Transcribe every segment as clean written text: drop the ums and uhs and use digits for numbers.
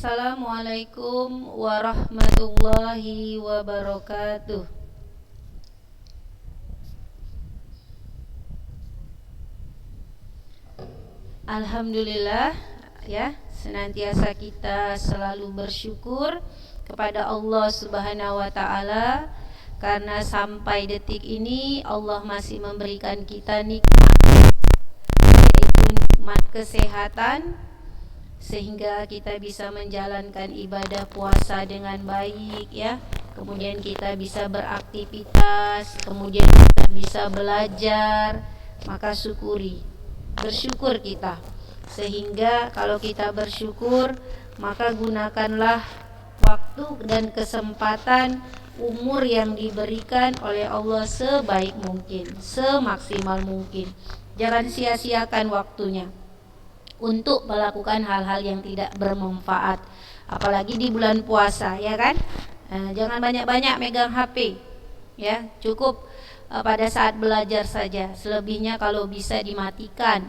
Assalamualaikum warahmatullahi wabarakatuh. Alhamdulillah ya, senantiasa kita selalu bersyukur kepada Allah Subhanahu wa taala karena sampai detik ini Allah masih memberikan kita nikmat, yaitu nikmat kesehatan, sehingga kita bisa menjalankan ibadah puasa dengan baik ya. Kemudian kita bisa beraktivitas, kemudian kita bisa belajar, maka bersyukur kita. Sehingga kalau kita bersyukur, maka gunakanlah waktu dan kesempatan umur yang diberikan oleh Allah sebaik mungkin, semaksimal mungkin. Jangan sia-siakan waktunya untuk melakukan hal-hal yang tidak bermanfaat, apalagi di bulan puasa ya kan. Jangan banyak-banyak megang HP ya, cukup pada saat belajar saja. Selebihnya kalau bisa dimatikan.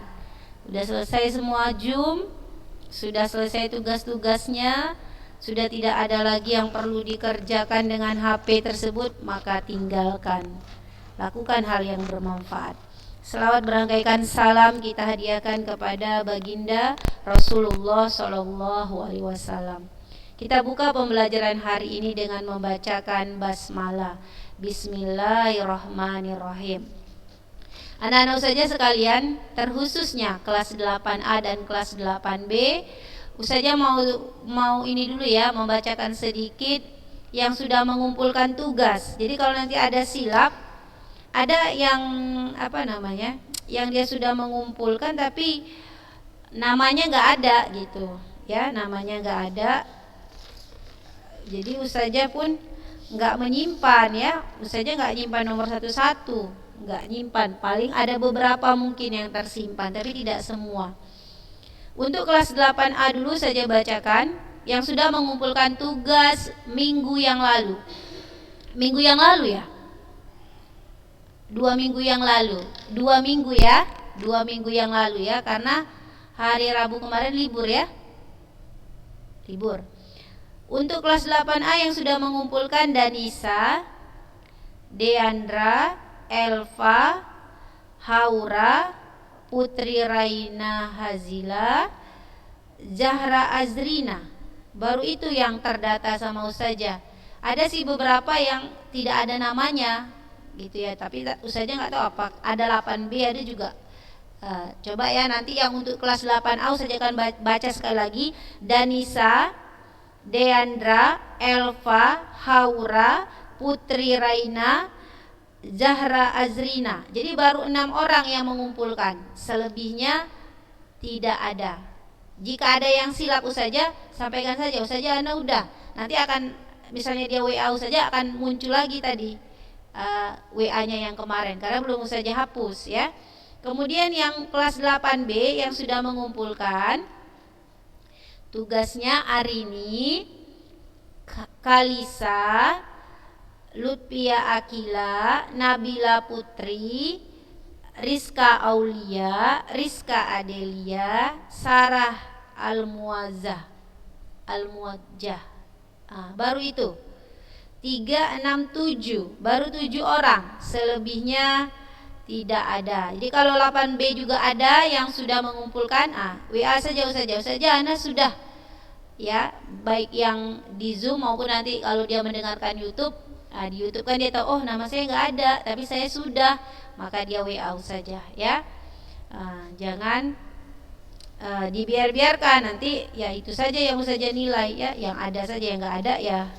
Sudah selesai semua Zoom, sudah selesai tugas-tugasnya, sudah tidak ada lagi yang perlu dikerjakan dengan HP tersebut, maka tinggalkan. Lakukan hal yang bermanfaat. Selawat berangkaikan salam kita hadiahkan kepada baginda Rasulullah SAW. Kita buka pembelajaran hari ini dengan membacakan basmalah. Bismillahirrahmanirrahim. Anak-anak saja sekalian, terkhususnya kelas 8A dan kelas 8B, Ustazah mau ini dulu ya, membacakan sedikit yang sudah mengumpulkan tugas. Jadi kalau nanti ada silap, ada yang yang dia sudah mengumpulkan tapi namanya nggak ada gitu ya, namanya nggak ada. Jadi Ustazah pun nggak menyimpan ya, Ustazah nggak nyimpan nomor satu-satu, nggak nyimpan. Paling ada beberapa mungkin yang tersimpan, tapi tidak semua. Untuk kelas 8A dulu saja bacakan yang sudah mengumpulkan tugas minggu yang lalu. Minggu yang lalu ya? 2 minggu yang lalu. 2 minggu ya? 2 minggu yang lalu ya, karena hari Rabu kemarin libur ya? Libur. Untuk kelas 8A yang sudah mengumpulkan Danisa, Deandra, Elva, Haura, Putri Raina Hazila, Zahra Azrina. Baru itu yang terdata sama Ustazah. Ada sih beberapa yang tidak ada namanya gitu ya, tapi Ustazah nggak tahu apa. Ada 8B ada juga. Coba ya nanti yang untuk kelas 8A Ustazah akan baca sekali lagi. Danisa, Deandra, Elva, Haura, Putri Raina, Zahra Azrina. Jadi baru 6 orang yang mengumpulkan, selebihnya tidak ada. Jika ada yang silap Ustazah sampaikan saja, Ustazah Ana udah. Nanti akan misalnya dia WA Ustazah akan muncul lagi tadi WA-nya yang kemarin karena belum Ustazah hapus ya. Kemudian yang kelas 8B yang sudah mengumpulkan tugasnya Arini, Kalisa, Lutfia Akila, Nabila Putri, Rizka Aulia, Rizka Adelia, Sarah Almuwajjah. Baru itu 3, 6, 7. Baru 7 orang, selebihnya tidak ada. Jadi kalau 8B juga ada yang sudah mengumpulkan, WA saja Ustazah Ana sudah ya, baik yang di Zoom maupun nanti kalau dia mendengarkan YouTube. Di YouTube kan dia tahu, oh nama saya nggak ada tapi saya sudah, maka dia WA saja ya. Jangan dibiarkan nanti ya itu saja yang Ustazah nilai ya, yang ada saja, yang nggak ada ya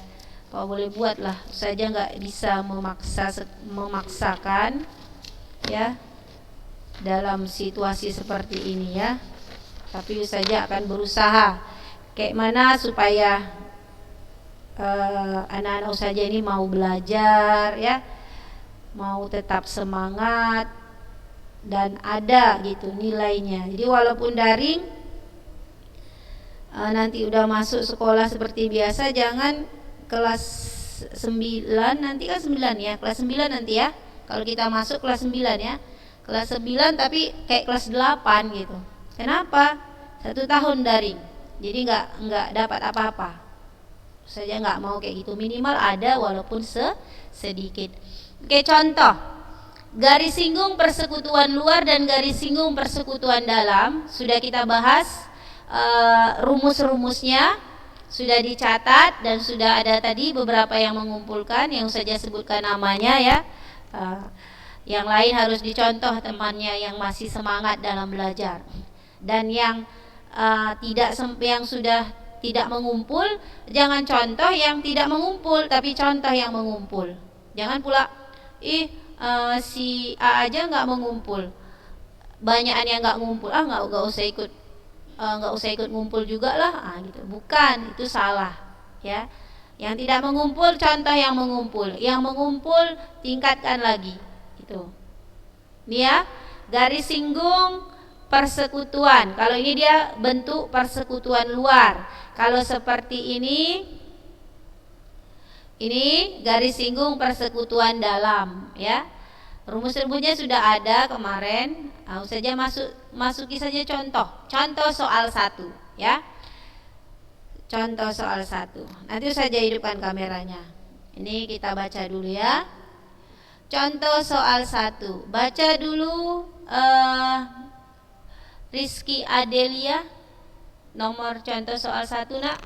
apa boleh buat lah. Ustazah nggak bisa memaksakan ya dalam situasi seperti ini ya, tapi Ustazah akan berusaha kayak mana supaya anak-anak Ustazah ini mau belajar ya, mau tetap semangat dan ada gitu nilainya. Jadi walaupun daring, nanti udah masuk sekolah seperti biasa, jangan kelas 9 nanti kan 9 ya, kelas 9 nanti ya. Kalau kita masuk kelas 9 ya, kelas 9 tapi kayak kelas 8 gitu. Kenapa? 1 tahun daring. Jadi nggak dapat apa-apa. Saya nggak mau kayak gitu, minimal ada walaupun sedikit. Oke, contoh garis singgung persekutuan luar dan garis singgung persekutuan dalam sudah kita bahas, rumus-rumusnya sudah dicatat dan sudah ada tadi beberapa yang mengumpulkan, yang saja sebutkan namanya ya. Yang lain harus dicontoh temannya yang masih semangat dalam belajar. Dan yang yang sudah tidak mengumpul, jangan contoh yang tidak mengumpul, tapi contoh yang mengumpul. Jangan pula si A aja nggak mengumpul, banyakan yang nggak ngumpul, nggak usah ikut ngumpul juga lah, gitu. Bukan, itu salah ya. Yang tidak mengumpul contoh yang mengumpul tingkatkan lagi. Itu ini ya, garis singgung persekutuan. Kalau ini dia bentuk persekutuan luar. Kalau seperti ini garis singgung persekutuan dalam ya. Rumus-rumusnya sudah ada kemarin. Saja masuki saja contoh soal 1 ya. Contoh soal 1. Nanti saja hidupkan kameranya. Ini kita baca dulu ya. Contoh soal 1. Baca dulu Rizky Adelia, nomor contoh soal 1 nak.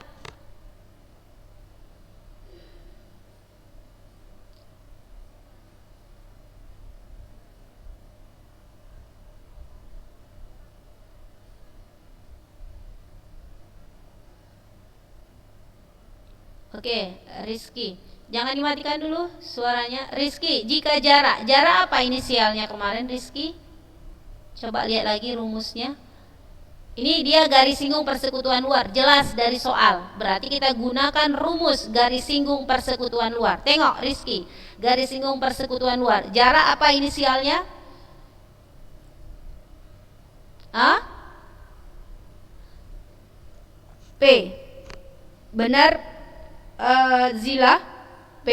Oke, Rizky, jangan dimatikan dulu suaranya. Rizky, jika jarak apa inisialnya kemarin Rizky? Coba lihat lagi rumusnya. Ini dia garis singgung persekutuan luar, jelas dari soal. Berarti kita gunakan rumus garis singgung persekutuan luar. Tengok Rizky, garis singgung persekutuan luar. Jarak apa inisialnya? P. Benar Zila? P.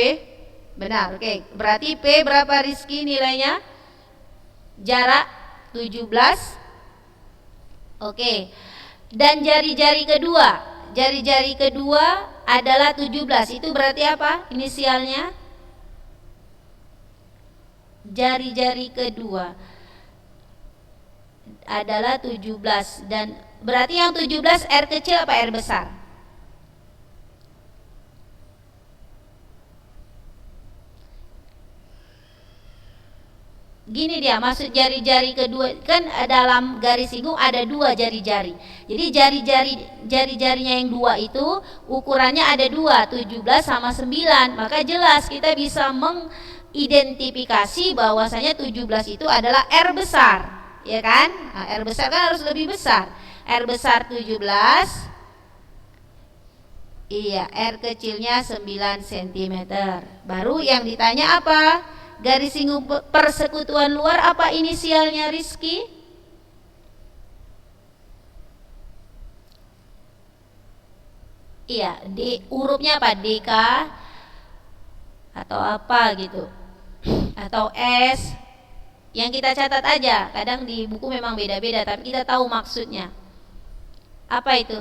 Benar, oke. Berarti P berapa Rizky nilainya? Jarak 17. Oke. Dan jari-jari kedua adalah 17. Itu berarti apa inisialnya? Jari-jari kedua adalah 17. Dan berarti yang 17 R kecil apa R besar? Gini dia, maksud jari-jari kedua, kan dalam garis singgung ada 2 jari-jari. Jadi jari-jarinya yang 2 itu ukurannya ada 2, 17 sama 9. Maka jelas kita bisa mengidentifikasi bahwasanya 17 itu adalah R besar, ya kan? Nah, R besar kan harus lebih besar. R besar 17. Iya, R kecilnya 9 cm. Baru yang ditanya apa? Garis singgung persekutuan luar apa inisialnya Rizky? Iya, D, hurufnya apa? DK atau apa gitu, atau S. Yang kita catat aja. Kadang di buku memang beda-beda, tapi kita tahu maksudnya. Apa itu?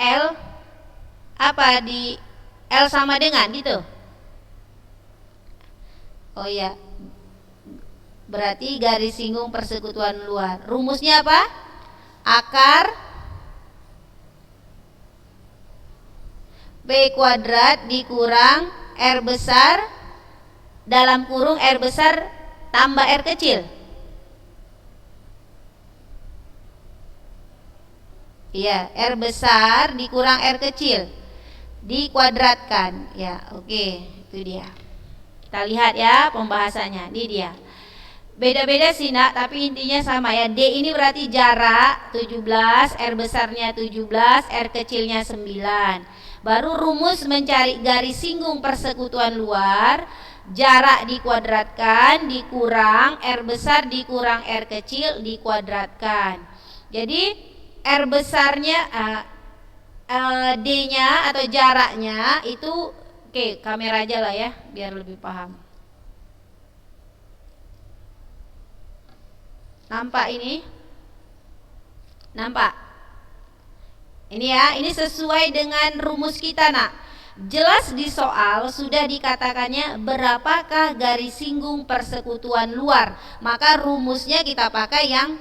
L. Apa di L sama dengan gitu? Oh iya, berarti garis singgung persekutuan luar. Rumusnya apa? Akar B kuadrat dikurang R besar dalam kurung R besar tambah R kecil. Iya, R besar dikurang R kecil dikuadratkan ya. Oke, itu dia. Kita lihat ya pembahasannya. Ini dia. Beda-beda sih nak, tapi intinya sama ya. D ini berarti jarak 17, R besarnya 17, R kecilnya 9. Baru rumus mencari garis singgung persekutuan luar, jarak dikuadratkan dikurang R besar dikurang R kecil dikuadratkan. Jadi R besarnya D-nya atau jaraknya itu, oke, kamera aja lah ya biar lebih paham. Nampak ini? Nampak? Ini ya, ini sesuai dengan rumus kita nak. Jelas di soal sudah dikatakannya berapakah garis singgung persekutuan luar. Maka rumusnya kita pakai yang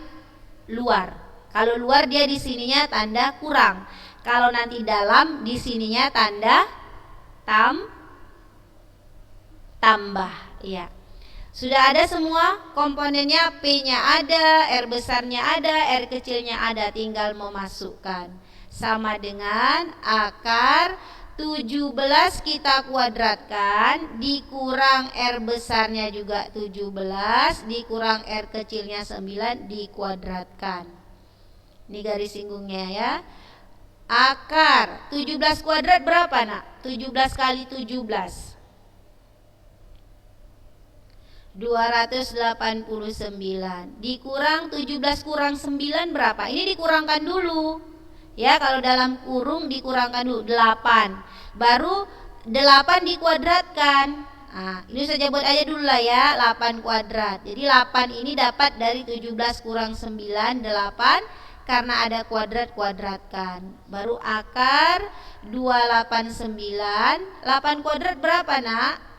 luar. Kalau luar dia di sininya tanda kurang. Kalau nanti dalam di sininya tanda tambah. Iya. Sudah ada semua komponennya, P-nya ada, R besarnya ada, R kecilnya ada, tinggal memasukkan. Sama dengan akar 17 kita kuadratkan, dikurang R besarnya juga 17, dikurang R kecilnya 9, dikuadratkan. Ini garis singgungnya ya. Akar 17 kuadrat berapa nak? 17 kali 17 289, dikurang 17 kurang 9 berapa? Ini dikurangkan dulu ya, kalau dalam kurung dikurangkan dulu 8, baru 8 dikuadratkan. Nah, ini saja buat aja dulu lah ya, 8 kuadrat. Jadi 8 ini dapat dari 17 kurang 9, 8, karena ada kuadrat kuadratkan. Baru akar 289, 8 kuadrat berapa nak?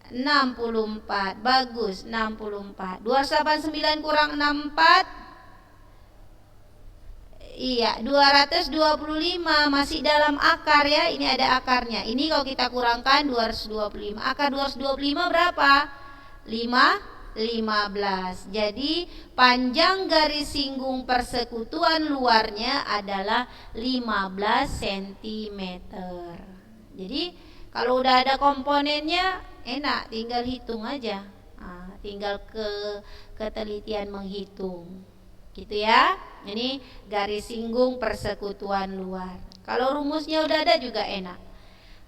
64. Bagus, 64. 289 kurang 64. Iya, 225 masih dalam akar ya. Ini ada akarnya. Ini kalau kita kurangkan 225. Akar 225 berapa? 15. Jadi panjang garis singgung persekutuan luarnya adalah 15 cm. Jadi kalau udah ada komponennya enak, tinggal hitung aja. Nah, tinggal ketelitian menghitung. Gitu ya. Ini garis singgung persekutuan luar. Kalau rumusnya udah ada juga enak.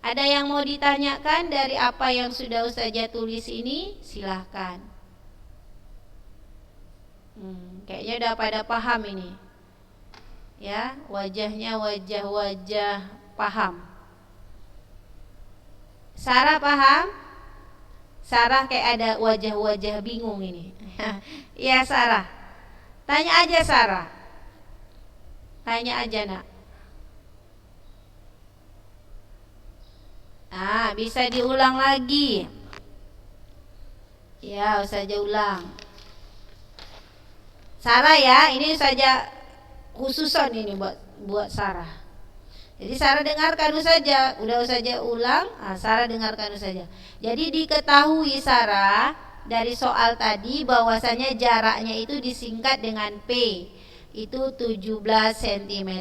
Ada yang mau ditanyakan dari apa yang sudah Ustazah tulis ini? Silahkan. Kayaknya udah pada paham ini. Ya, wajahnya wajah-wajah paham. Sarah paham? Sarah kayak ada wajah-wajah bingung ini. Ya Sarah. Tanya aja Sarah. Tanya aja nak. Bisa diulang lagi. Ya, Ustazah ulang. Sarah ya, ini saja khususan ini buat Sarah. Jadi Sarah dengarkan saja, udah Ustazah ulang, Sarah dengarkan saja. Jadi diketahui Sarah dari soal tadi bahwasanya jaraknya itu disingkat dengan P. Itu 17 cm.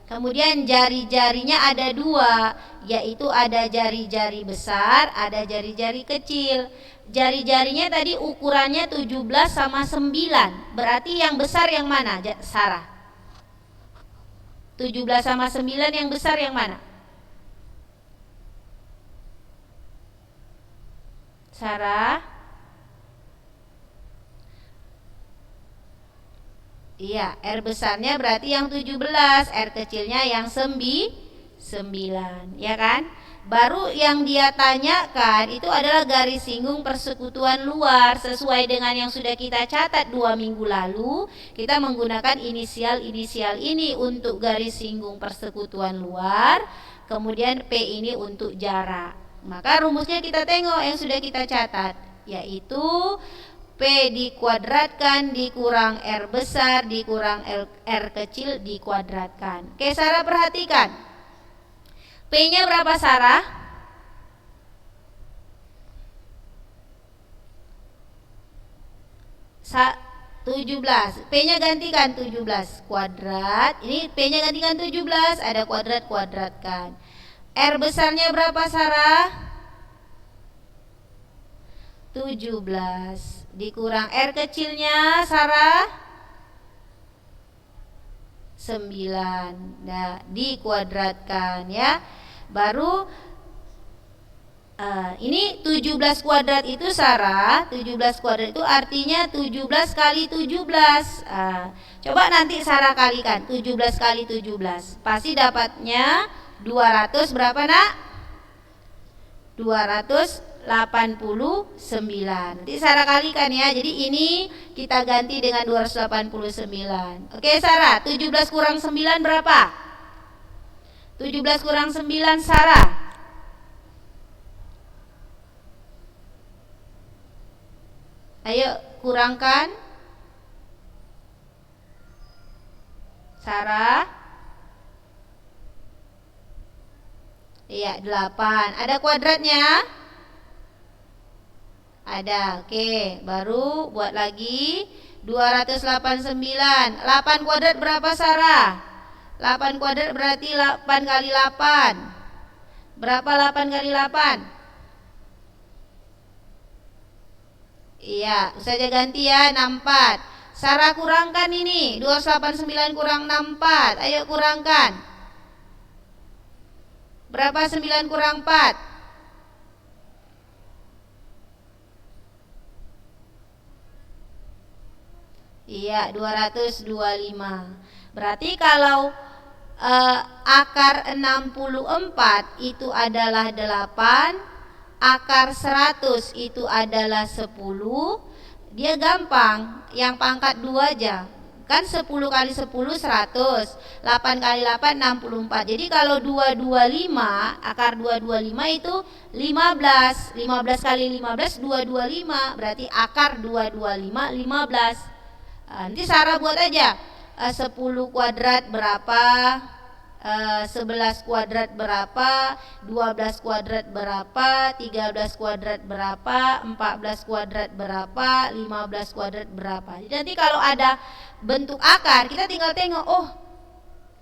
Kemudian jari-jarinya ada dua, yaitu ada jari-jari besar, ada jari-jari kecil. Jari-jarinya tadi ukurannya 17 sama 9. Berarti yang besar yang mana, Sarah? 17 sama 9 yang besar yang mana? Sarah? Iya, R besarnya berarti yang 17, R kecilnya yang 9, ya kan? Baru yang dia tanyakan itu adalah garis singgung persekutuan luar. Sesuai dengan yang sudah kita catat 2 minggu lalu, kita menggunakan inisial-inisial ini untuk garis singgung persekutuan luar. Kemudian P ini untuk jarak. Maka rumusnya kita tengok yang sudah kita catat, yaitu P dikuadratkan dikurang R besar dikurang R kecil dikuadratkan. Oke, Sarah perhatikan. P-nya berapa Sarah? 17. P-nya gantikan 17 kuadrat. Ini P-nya gantikan 17, ada kuadrat kuadratkan. R besarnya berapa Sarah? 17 dikurang R kecilnya Sarah 9. Nah, dikuadratkan ya. Baru ini 17 kuadrat itu Sarah, 17 kuadrat itu artinya 17 kali 17. Coba nanti Sarah kalikan 17 kali 17. Pasti dapatnya 200 berapa nak? 200 Nanti Sarah kalikan ya. Jadi ini kita ganti dengan 289. Oke Sarah, 17 kurang 9 berapa? 17 kurang 9 Sarah. Ayo kurangkan. Sarah. Iya, 8. Ada kuadratnya? Ada. Oke, baru buat lagi 289. 8 kuadrat berapa Sarah? 8 kuadrat berarti 8 kali 8. Berapa 8 kali 8? Iya, saja ganti ya, 64. Sarah kurangkan ini, 289 kurang 64. Ayo kurangkan. Berapa 9 kurang 4? Iya, 225. Berarti kalau akar 64 itu adalah 8, akar 100 itu adalah 10. Dia gampang, yang pangkat 2 aja. Kan 10 kali 10 100, 8 kali 8 64. Jadi kalau 225, akar 225 itu 15. 15 kali 15 225, berarti akar 225 15. Nanti Sarah buat aja 10 kuadrat berapa, 11 kuadrat berapa, 12 kuadrat berapa, 13 kuadrat berapa, 14 kuadrat berapa, 15 kuadrat berapa. Jadi nanti kalau ada bentuk akar, kita tinggal tengok, oh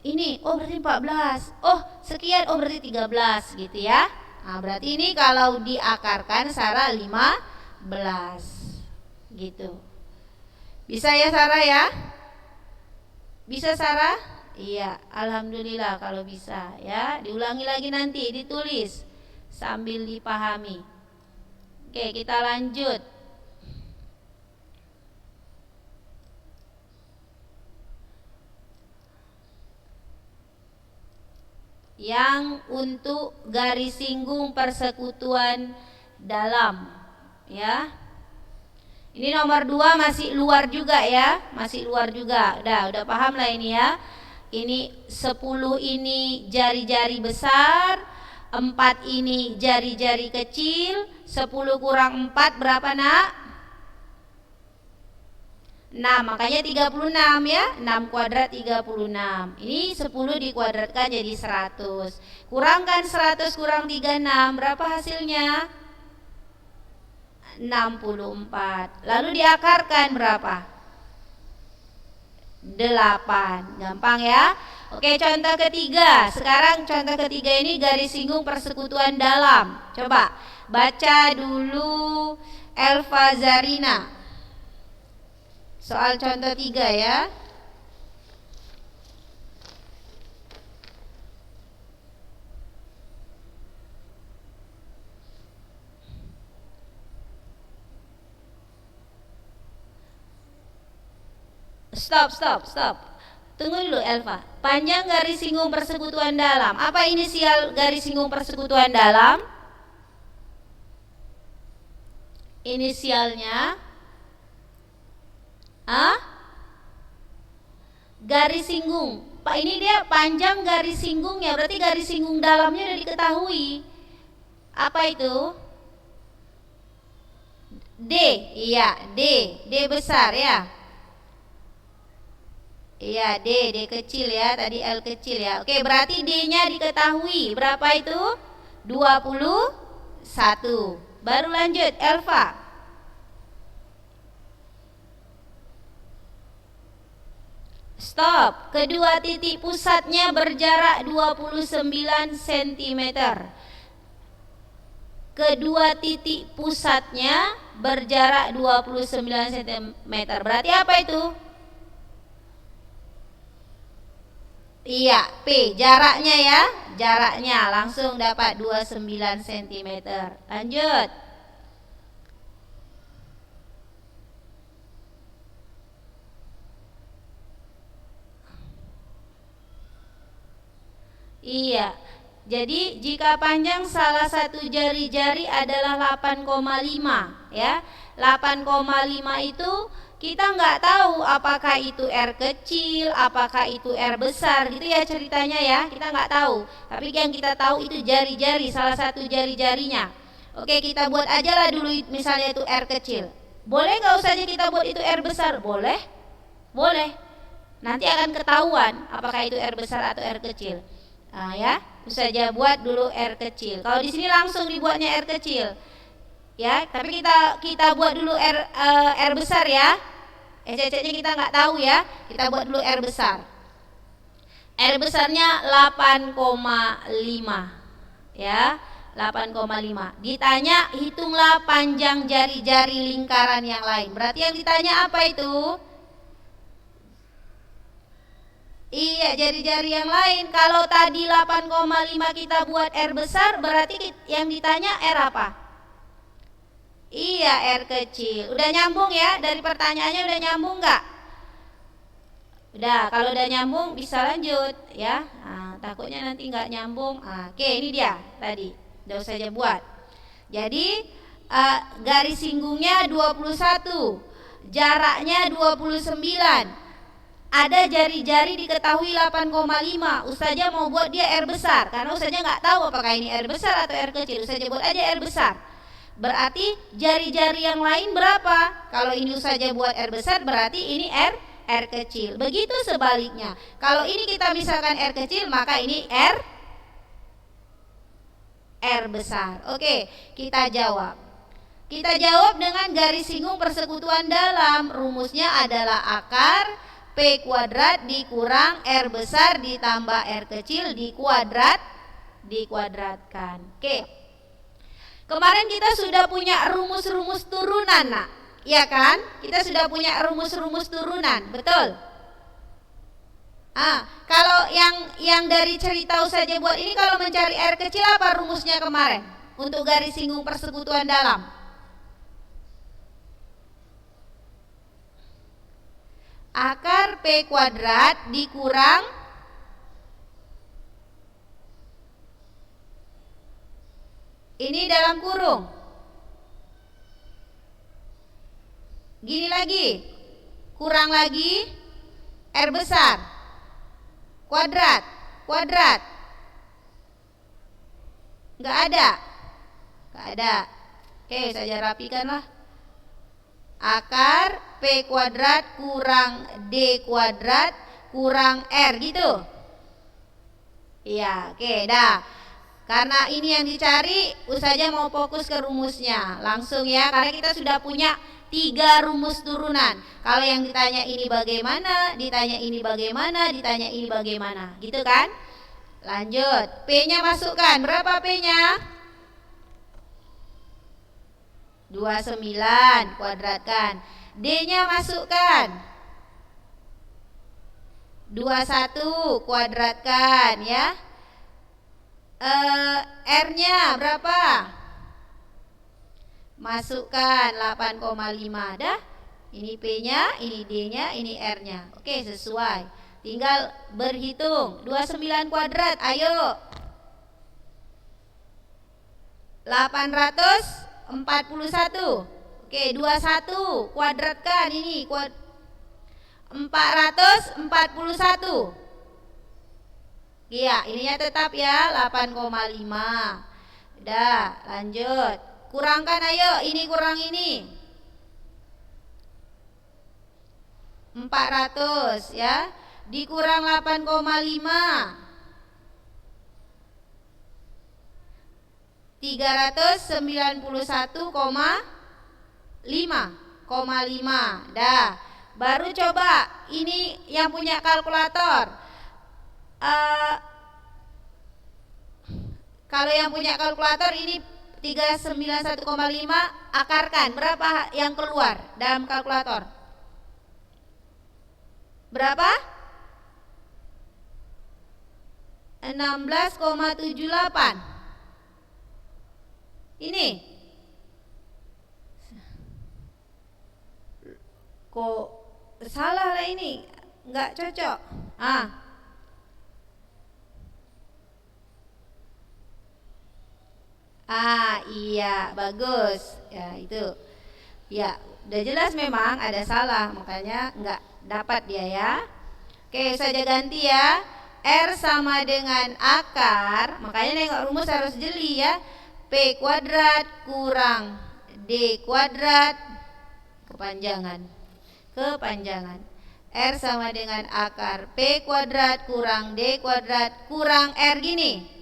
ini, oh berarti 14, oh sekian, oh berarti 13 gitu ya. Nah berarti ini kalau diakarkan Sarah 15 gitu. Bisa ya Sarah ya? Bisa Sarah? Iya, alhamdulillah kalau bisa ya. Diulangi lagi nanti, ditulis sambil dipahami. Oke, kita lanjut. Yang untuk garis singgung persekutuan dalam ya. Ini nomor 2 masih luar juga ya, masih luar juga. Udah paham lah ini ya. Ini 10 ini jari-jari besar, 4 ini jari-jari kecil. 10 kurang 4 berapa nak? 6, makanya 36 ya. 6 kuadrat 36. Ini 10 dikuadratkan jadi 100. Kurangkan 100 kurang 36, berapa hasilnya? 64. Lalu diakarkan berapa? 8. Gampang ya. Oke, contoh ketiga. Sekarang contoh ketiga ini garis singgung persekutuan dalam. Coba baca dulu Elva Zarina. Soal contoh 3 ya. Stop. Tunggu dulu Elva. Panjang garis singgung persekutuan dalam. Apa inisial garis singgung persekutuan dalam? Inisialnya garis singgung. Pak, ini dia panjang garis singgungnya, berarti garis singgung dalamnya udah diketahui. Apa itu? D. Iya, D besar ya. Iya, D kecil ya, tadi L kecil ya. Oke, berarti D-nya diketahui. Berapa itu? 21. Baru lanjut, Elva. Stop. Kedua titik pusatnya berjarak 29 cm. Kedua titik pusatnya berjarak 29 cm. Berarti apa itu? Iya, P jaraknya ya. Jaraknya langsung dapat 29 cm. Lanjut. Iya. Jadi jika panjang salah satu jari-jari adalah 8,5 ya. 8,5 itu kita nggak tahu apakah itu R kecil, apakah itu R besar gitu ya ceritanya ya. Kita nggak tahu. Tapi yang kita tahu itu jari-jari, salah satu jari-jarinya. Oke, kita buat aja lah dulu misalnya itu R kecil. Boleh nggak usahanya kita buat itu R besar? Boleh. Boleh. Nanti akan ketahuan apakah itu R besar atau R kecil. Nah, ya, saja buat dulu R kecil. Kalau di sini langsung dibuatnya R kecil. Ya, tapi kita buat dulu R besar ya. SCC-nya kita nggak tahu ya. Kita buat dulu R besar. R besarnya 8,5 ya. 8,5. Ditanya hitunglah panjang jari-jari lingkaran yang lain. Berarti yang ditanya apa itu? Iya, jari-jari yang lain. Kalau tadi 8,5 kita buat R besar, berarti yang ditanya R apa? Iya, R kecil. Udah nyambung ya? Dari pertanyaannya udah nyambung nggak? Udah, kalau udah nyambung bisa lanjut ya. Nah, takutnya nanti nggak nyambung. Oke, ini dia tadi. Udah usah aja buat. Jadi garis singgungnya 21, jaraknya 29. Ada jari-jari diketahui 8,5. Ustazah mau buat dia R besar karena ustazah nggak tahu apakah ini R besar atau R kecil. Ustazah buat aja R besar. Berarti jari-jari yang lain berapa? Kalau ini ustazah buat R besar berarti ini R kecil. Begitu sebaliknya. Kalau ini kita misalkan R kecil maka ini R besar. Oke, kita jawab. Kita jawab dengan garis singgung persekutuan dalam. Rumusnya adalah akar P kuadrat dikurang R besar ditambah R kecil dikuadratkan. Oke. Kemarin kita sudah punya rumus-rumus turunan, nak. Ya kan? Kita sudah punya rumus-rumus turunan, betul? Kalau yang dari cerita saja buat ini, kalau mencari R kecil apa rumusnya kemarin? Untuk garis singgung persekutuan dalam. Akar P kuadrat dikurang ini dalam kurung. Gini lagi. Kurang lagi R besar. Kuadrat. Nggak ada. Oke, saya rapikan lah. Akar P kuadrat kurang D kuadrat kurang R gitu. Iya, oke, dah. Karena ini yang dicari, ustazah mau fokus ke rumusnya. Langsung ya, karena kita sudah punya 3 rumus turunan. Kalau yang ditanya ini bagaimana, ditanya ini bagaimana, ditanya ini bagaimana, gitu kan? Lanjut, P-nya masukkan. Berapa P-nya? 29, kuadratkan. D-nya masukkan. 21, kuadratkan ya. R-nya berapa? Masukkan 8,5 dah. Ini P-nya, ini D-nya, ini R-nya. Oke, sesuai. Tinggal berhitung. 29 kuadrat, ayo. 841. Oke, 21 kuadratkan ini 441. Iya, ininya tetap ya 8,5. Udah, lanjut. Kurangkan ayo, ini kurang ini. 400 ya. Dikurang 8,5. 391,5. Dah. Baru coba ini yang punya kalkulator. Kalau yang punya kalkulator ini 391,5 akarkan. Berapa yang keluar dalam kalkulator? Berapa? 16,78. Ini kok salah lah ini, nggak cocok. Iya, bagus. Ya, itu. Ya, udah jelas memang ada salah, makanya nggak dapat dia ya. Oke, saja ganti ya. R sama dengan akar, makanya nengok rumus harus jeli ya. P kuadrat kurang D kuadrat kepanjangan. R sama dengan akar P kuadrat kurang D kuadrat kurang R gini.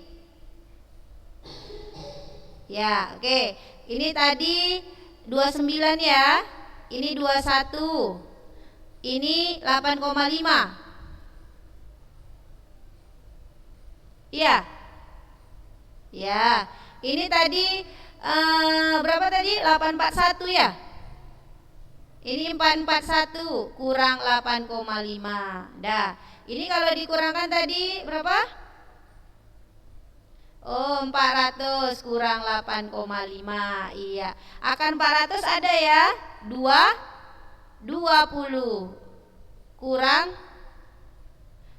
Ya, oke. Ini tadi 29 ya. Ini 21. Ini 8,5. Iya. Ya. Ini tadi berapa tadi? 841 ya. Ini 441 kurang 8,5. Dah. Ini kalau dikurangkan tadi berapa? Oh, 400 kurang 8,5. Iya. Akan 400 ada ya? 20 kurang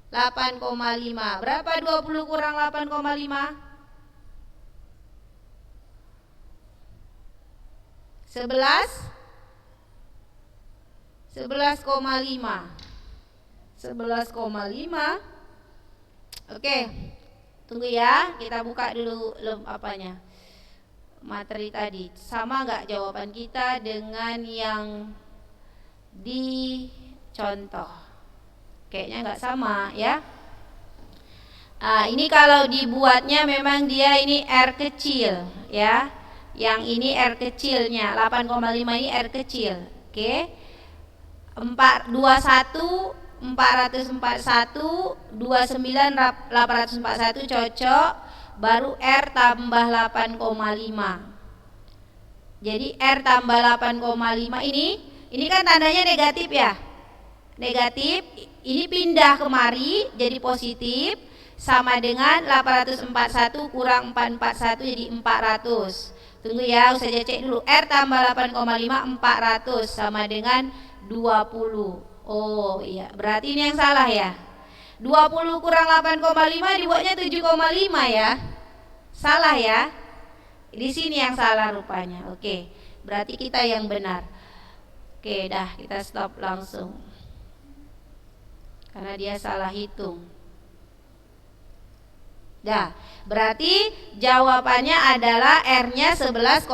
8,5. Berapa 20 kurang 8,5? 11,5. 11,5. Oke. Tunggu ya, kita buka dulu materi tadi. Sama nggak jawaban kita dengan yang di contoh? Kayaknya nggak sama ya. Ini kalau dibuatnya memang dia ini R kecil ya. Yang ini R kecilnya 8,5 ini R kecil. Oke. 421 441 29 841 cocok, baru R tambah 8,5. Jadi R tambah 8,5 ini kan tandanya negatif ya. Negatif, ini pindah kemari jadi positif, sama dengan 841 kurang 441 jadi 400. Tunggu ya, saya cek dulu. R tambah 8,5 400 sama dengan 20. Oh iya, berarti ini yang salah ya. 20 kurang 8,5 dibuatnya 7,5 ya. Salah ya. Di sini yang salah rupanya. Oke, berarti kita yang benar. Oke, dah kita stop langsung. Karena dia salah hitung. Dah, berarti jawabannya adalah R-nya 11,5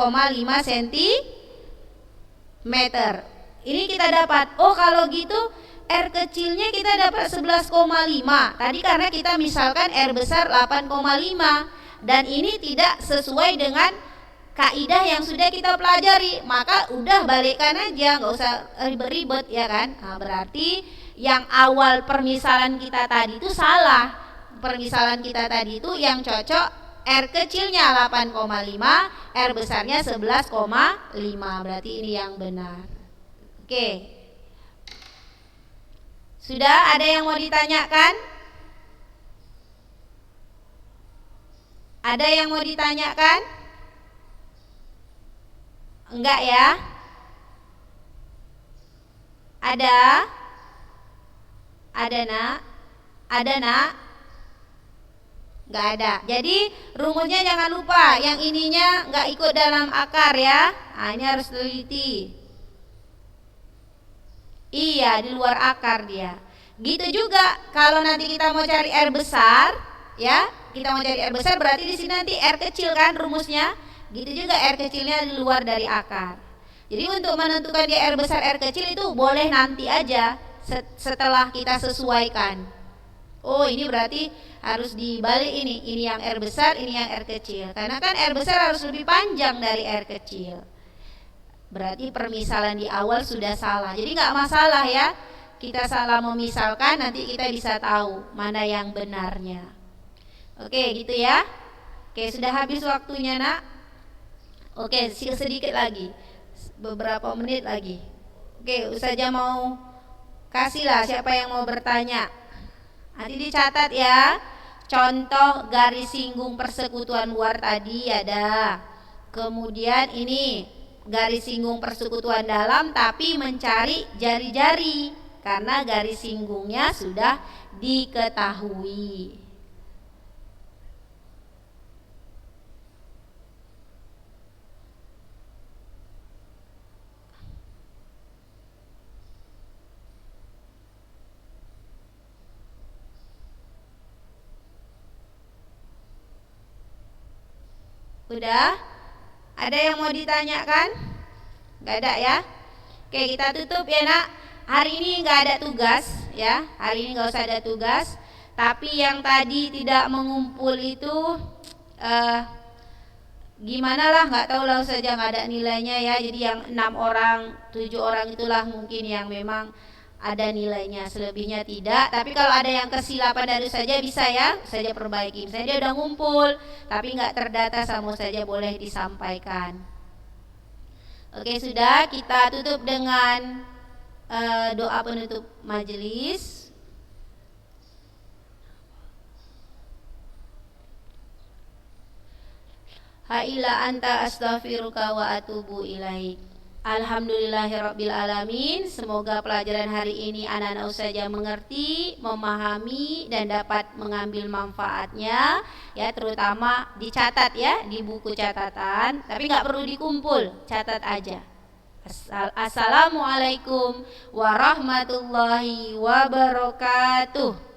cm. Ini kita dapat, oh kalau gitu R kecilnya kita dapat 11,5. Tadi karena kita misalkan R besar 8,5. Dan ini tidak sesuai dengan kaidah yang sudah kita pelajari. Maka udah balikkan aja, nggak usah ribet-ribet ya kan. Nah, berarti yang awal permisalan kita tadi itu salah. Permisalan kita tadi itu yang cocok R kecilnya 8,5, R besarnya 11,5. Berarti ini yang benar. Oke. Sudah ada yang mau ditanyakan? Ada yang mau ditanyakan? Enggak ya? Ada? Ada nak? Ada nak? Enggak ada. Jadi rumusnya jangan lupa, yang ininya enggak ikut dalam akar ya. Nah, ini harus teliti. Iya, di luar akar dia. Gitu juga kalau nanti kita mau cari R besar, ya, kita mau cari R besar berarti di sini nanti R kecil kan rumusnya. Gitu juga R kecilnya di luar dari akar. Jadi untuk menentukan dia R besar R kecil itu boleh nanti aja setelah kita sesuaikan. Oh, ini berarti harus dibalik ini yang R besar, ini yang R kecil. Karena kan R besar harus lebih panjang dari R kecil. Berarti permisalan di awal sudah salah. Jadi nggak masalah ya. Kita salah memisalkan, nanti kita bisa tahu mana yang benarnya. Oke, gitu ya. Oke, sudah habis waktunya nak. Oke, sedikit lagi. Beberapa menit lagi. Oke, Ustazah mau kasihlah siapa yang mau bertanya. Nanti dicatat ya. Contoh garis singgung persekutuan luar tadi ada. Kemudian ini garis singgung persekutuan dalam tapi mencari jari-jari karena garis singgungnya sudah diketahui. Udah? Ada yang mau ditanyakan? Gak ada ya? Oke, kita tutup ya nak. Hari ini gak ada tugas ya. Hari ini gak usah ada tugas. Tapi yang tadi tidak mengumpul itu gimana lah, nggak tahu lah saja, nggak ada nilainya ya. Jadi yang 6 orang 7 orang itulah mungkin yang memang ada nilainya, selebihnya tidak. Tapi kalau ada yang kesilapan dari saja bisa ya, saja perbaiki. Misalnya dia udah ngumpul tapi nggak terdata, sama saja boleh disampaikan. Oke, sudah, kita tutup dengan doa penutup majelis. Haila anta astaghfiruka wa atubu ilaik. Alhamdulillahirabbil alamin. Semoga pelajaran hari ini anak-anak saja mengerti, memahami dan dapat mengambil manfaatnya ya, terutama dicatat ya di buku catatan, tapi nggak perlu dikumpul, catat aja. Assalamualaikum warahmatullahi wabarakatuh.